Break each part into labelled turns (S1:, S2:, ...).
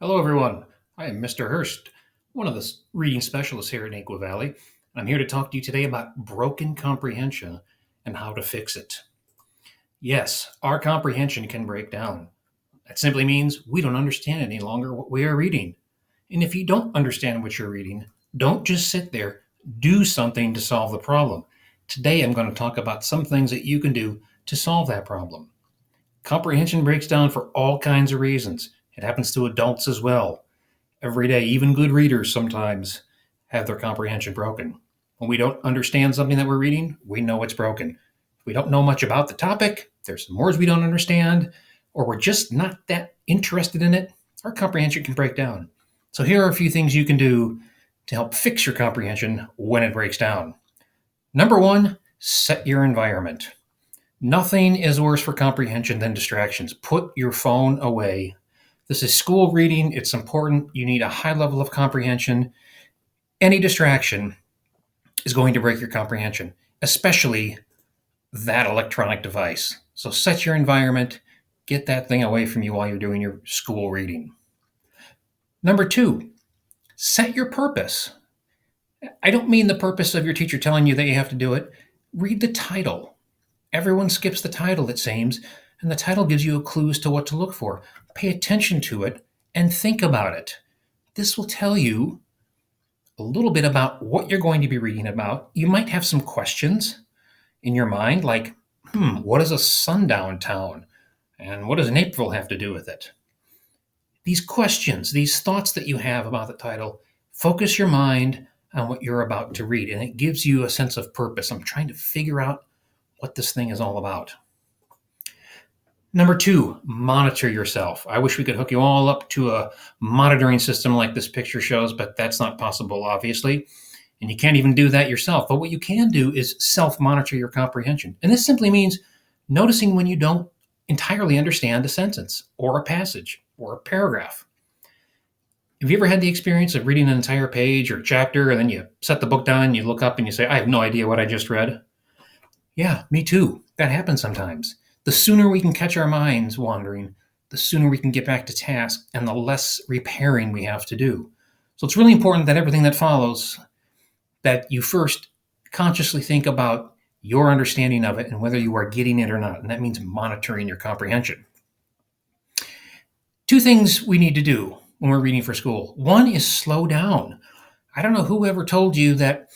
S1: Hello, everyone. I am Mr. Hurst, one of the reading specialists here at Aqua Valley. I'm here to talk to you today about broken comprehension and how to fix it. Yes, our comprehension can break down. That simply means we don't understand any longer what we are reading. And if you don't understand what you're reading, don't just sit there, do something to solve the problem. Today, I'm going to talk about some things that you can do to solve that problem. Comprehension breaks down for all kinds of reasons. It happens to adults as well. Every day, even good readers sometimes have their comprehension broken. When we don't understand something that we're reading, we know it's broken. If we don't know much about the topic, there's some words we don't understand, or we're just not that interested in it, our comprehension can break down. So here are a few things you can do to help fix your comprehension when it breaks down. Number one, set your environment. Nothing is worse for comprehension than distractions. Put your phone away. This is school reading. It's important. You need a high level of comprehension. Any distraction is going to break your comprehension, especially that electronic device. So set your environment. Get that thing away from you while you're doing your school reading. Number two, set your purpose. I don't mean the purpose of your teacher telling you that you have to do it. Read the title. Everyone skips the title, it seems, and the title gives you a clue as to what to look for. Pay attention to it and think about it. This will tell you a little bit about what you're going to be reading about. You might have some questions in your mind, like, what is a sundown town? And what does Naperville have to do with it? These questions, these thoughts that you have about the title, focus your mind on what you're about to read, and it gives you a sense of purpose. I'm trying to figure out what this thing is all about. Number two, monitor yourself. I wish we could hook you all up to a monitoring system like this picture shows, but that's not possible, obviously. And you can't even do that yourself. But what you can do is self-monitor your comprehension. And this simply means noticing when you don't entirely understand a sentence or a passage or a paragraph. Have you ever had the experience of reading an entire page or chapter, and then you set the book down, you look up and you say, I have no idea what I just read? Yeah, me too. That happens sometimes. The sooner we can catch our minds wandering, the sooner we can get back to task and the less repairing we have to do. So it's really important that everything that follows, that you first consciously think about your understanding of it and whether you are getting it or not. And that means monitoring your comprehension. Two things we need to do when we're reading for school. One is slow down. I don't know who ever told you that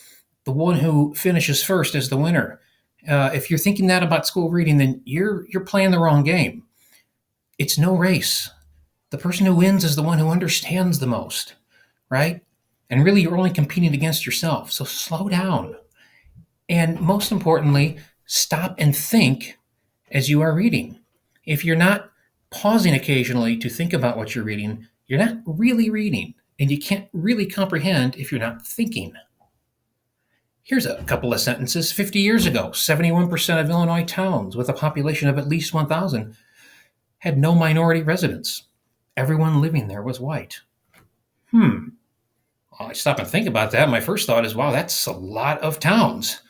S1: the one who finishes first is the winner. If you're thinking that about school reading, then you're playing the wrong game. It's no race. The person who wins is the one who understands the most, right? And really, you're only competing against yourself. So slow down. And most importantly, stop and think as you are reading. If you're not pausing occasionally to think about what you're reading, you're not really reading. And you can't really comprehend if you're not thinking. Here's a couple of sentences. 50 years ago, 71% of Illinois towns with a population of at least 1,000 had no minority residents. Everyone living there was white. Well, I stop and think about that. My first thought is, wow, that's a lot of towns.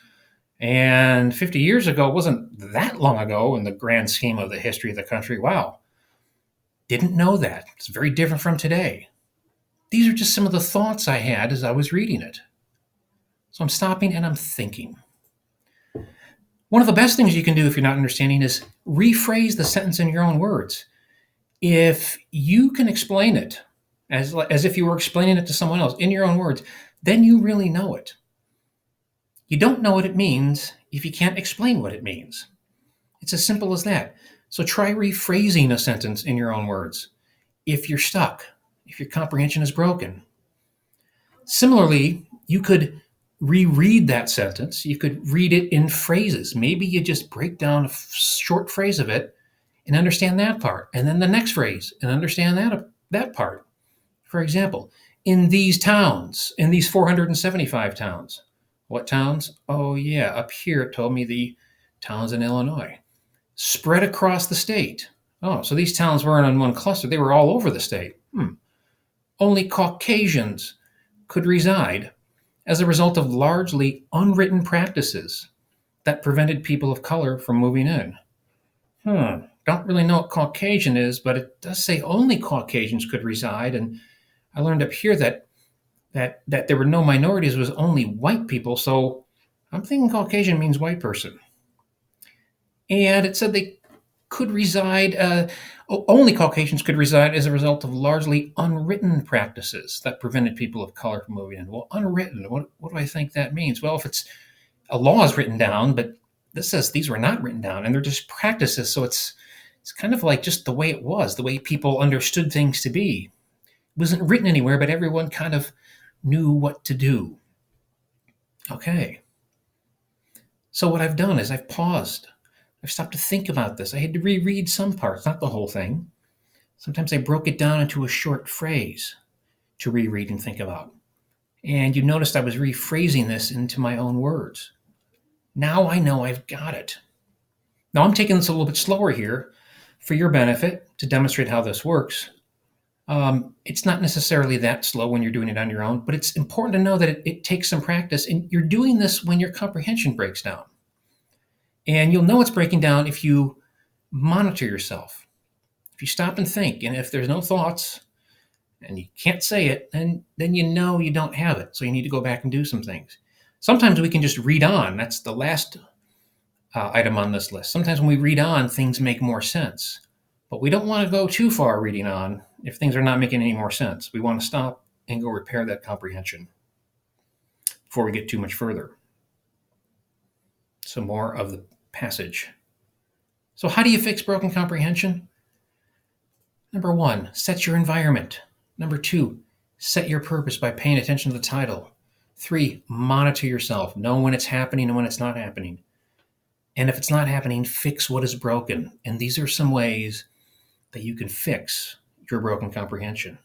S1: And 50 years ago wasn't that long ago in the grand scheme of the history of the country. Wow. Didn't know that. It's very different from today. These are just some of the thoughts I had as I was reading it. So I'm stopping and I'm thinking. One of the best things you can do if you're not understanding is rephrase the sentence in your own words. If you can explain it as if you were explaining it to someone else in your own words, then you really know it. You don't know what it means if you can't explain what it means. It's as simple as that. So try rephrasing a sentence in your own words if you're stuck, if your comprehension is broken. Similarly, you could reread that sentence. You could read it in phrases. Maybe you just break down a short phrase of it and understand that part, and then the next phrase and understand that part. For example, in these towns, in these 475 towns. What towns? Oh yeah, up here it told me the towns in Illinois. Spread across the state. Oh, so these towns weren't in one cluster. They were all over the state. Only Caucasians could reside as a result of largely unwritten practices that prevented people of color from moving in. don't really know what Caucasian is, but it does say only Caucasians could reside. And I learned up here that there were no minorities, it was only white people. So I'm thinking Caucasian means white person. And it said they could reside, only Caucasians could reside as a result of largely unwritten practices that prevented people of color from moving in. Well, unwritten, what do I think that means? Well, if it's a law is written down, but this says these were not written down and they're just practices. So it's kind of like just the way it was, the way people understood things to be. It wasn't written anywhere, but everyone kind of knew what to do. Okay. So what I've done is I've paused. I've stopped to think about this. I had to reread some parts, not the whole thing. Sometimes I broke it down into a short phrase to reread and think about. And you noticed I was rephrasing this into my own words. Now I know I've got it. Now I'm taking this a little bit slower here for your benefit to demonstrate how this works. It's not necessarily that slow when you're doing it on your own, but it's important to know that it takes some practice, and you're doing this when your comprehension breaks down. And you'll know it's breaking down if you monitor yourself. If you stop and think, and if there's no thoughts and you can't say it, then you know you don't have it. So you need to go back and do some things. Sometimes we can just read on. That's the last item on this list. Sometimes when we read on, things make more sense. But we don't want to go too far reading on if things are not making any more sense. We want to stop and go repair that comprehension before we get too much further. Some more of the passage. So how do you fix broken comprehension? Number 1, set your environment. Number 2, set your purpose by paying attention to the title. 3, monitor yourself. Know when it's happening and when it's not happening. And if it's not happening, fix what is broken. And these are some ways that you can fix your broken comprehension.